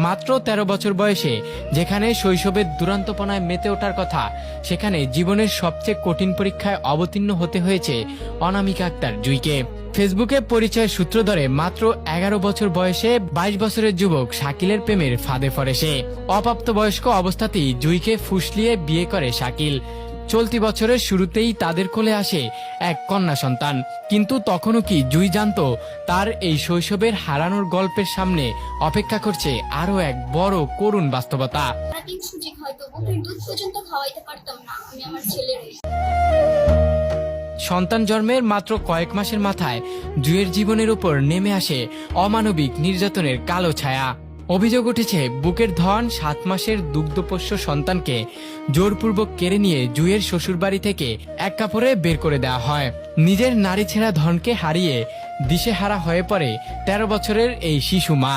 মাত্র ১৩ বছর বয়সে যেখানে শৈশবের দুরন্তপনায় মেতে ওঠার কথা, সেখানে জীবনের সবচেয়ে কঠিন পরীক্ষায় অবতীর্ণ হতে হয়েছে অনামিকা আক্তার জুঁইকে। ফেসবুকে পরিচয় সূত্র ধরে মাত্র ১১ বছর বয়সে ২২ বছরের যুবক শাকিলের প্রেমের ফাঁদে পড়ে সে। অপ্রাপ্তবয়স্ক অবস্থাতেই জুঁইকে ফুসলিয়ে বিয়ে করে শাকিল। চলতি বছরের শুরুতেই তাদের কোলে আসে এক কন্যা সন্তান। কিন্তু তখনও কি জুঁই জানতো তার এই শৈশবের হারানোর গল্পের সামনে অপেক্ষা করছে আরো এক বড় করুণ বাস্তবতা। সন্তান জন্মের মাত্র কয়েক মাসের মাথায় জুঁইয়ের জীবনের উপর নেমে আসে অমানবিক নির্যাতনের কালো ছায়া। অভিযোগ উঠেছে বুকের ধন ৭ মাসের দুগ্ধপোষ্য সন্তানকে জোরপূর্বক কেড়ে নিয়ে জুঁইয়ের শ্বশুরবাড়ি থেকে এক কাপড়ে বের করে দেওয়া হয়। নিজের নারী ছেঁড়া ধনকে হারিয়ে দিশেহারা হয়ে পড়ে ১৩ বছরের এই শিশু মা।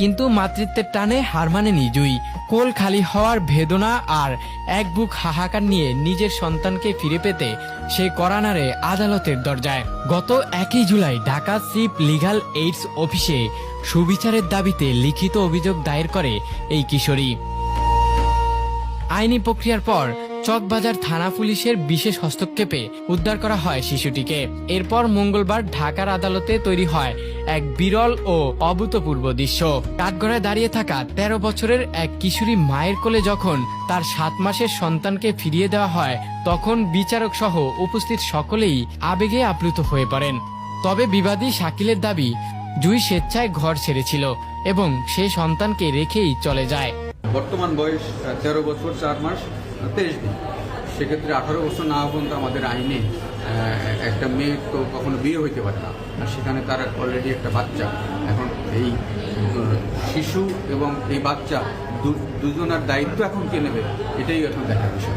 কিন্তু মাতৃত্বের টানে হার মানেনি জুঁই। কোল খালি হওয়ার বেদনা আর এক বুক হাহাকার নিয়ে নিজের সন্তানকে ফিরে পেতে সে কড়া নাড়ে আদালতের দরজায়। গত ১ July Dhaka chief legal AIDS অফিসে সুবিচারের দাবিতে লিখিত অভিযোগ দায়ের করে এই কিশোরী। আইনি প্রক্রিয়ার পর চকবাজার থানা পুলিশের বিশেষ হস্তক্ষেপে উদ্ধার করা হয় শিশুটিকে। এরপর মঙ্গলবার ঢাকার আদালতে তৈরি হয় এক বিরল ও অভূতপূর্ব দৃশ্য। কাঠগড়ায় দাঁড়িয়ে থাকা ১৩ বছরের এক কিশোরী মায়ের কোলে যখন তার ৭ মাসের সন্তানকে ফিরিয়ে দেওয়া হয়, তখন বিচারক সহ উপস্থিত সকলেই আবেগে আপ্লুত হয়ে পড়েন। তবে বিবাদী শাকিলের দাবি, জুঁই স্বেচ্ছায় ঘর ছেড়েছিল এবং সে সন্তানকে রেখেই চলে যায়। বর্তমান বয়স ১৩ বছর ৪ মাস ২৩ দিন। সেক্ষেত্রে ১৮ বছর না পর্যন্ত আমাদের আইনে একটা মেয়ে তো কখনো বিয়ে হইতে পারে না, আর সেখানে তার অলরেডি একটা বাচ্চা। এখন এই শিশু এবং এই বাচ্চা দুজনের দায়িত্ব এখন কে নেবে, এটাই এখন দেখার বিষয়।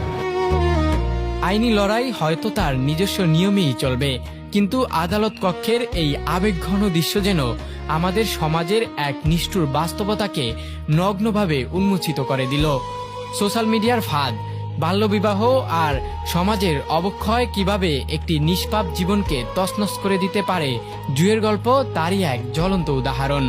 আইনি লড়াই হয়তো তার নিজস্ব নিয়মেই চলবে, কিন্তু আদালত কক্ষের এই আবেগঘন দৃশ্য যেন আমাদের সমাজের এক নিষ্ঠুর বাস্তবতাকে নগ্নভাবে উন্মোচিত করে দিল। সোশ্যাল মিডিয়ার ফাঁদ, বাল্যবিবাহ আর সমাজের অবক্ষয় কিভাবে একটি নিষ্পাপ জীবনকে তছনছ করে দিতে পারে, জুঁইয়ের গল্প তারই এক জ্বলন্ত উদাহরণ।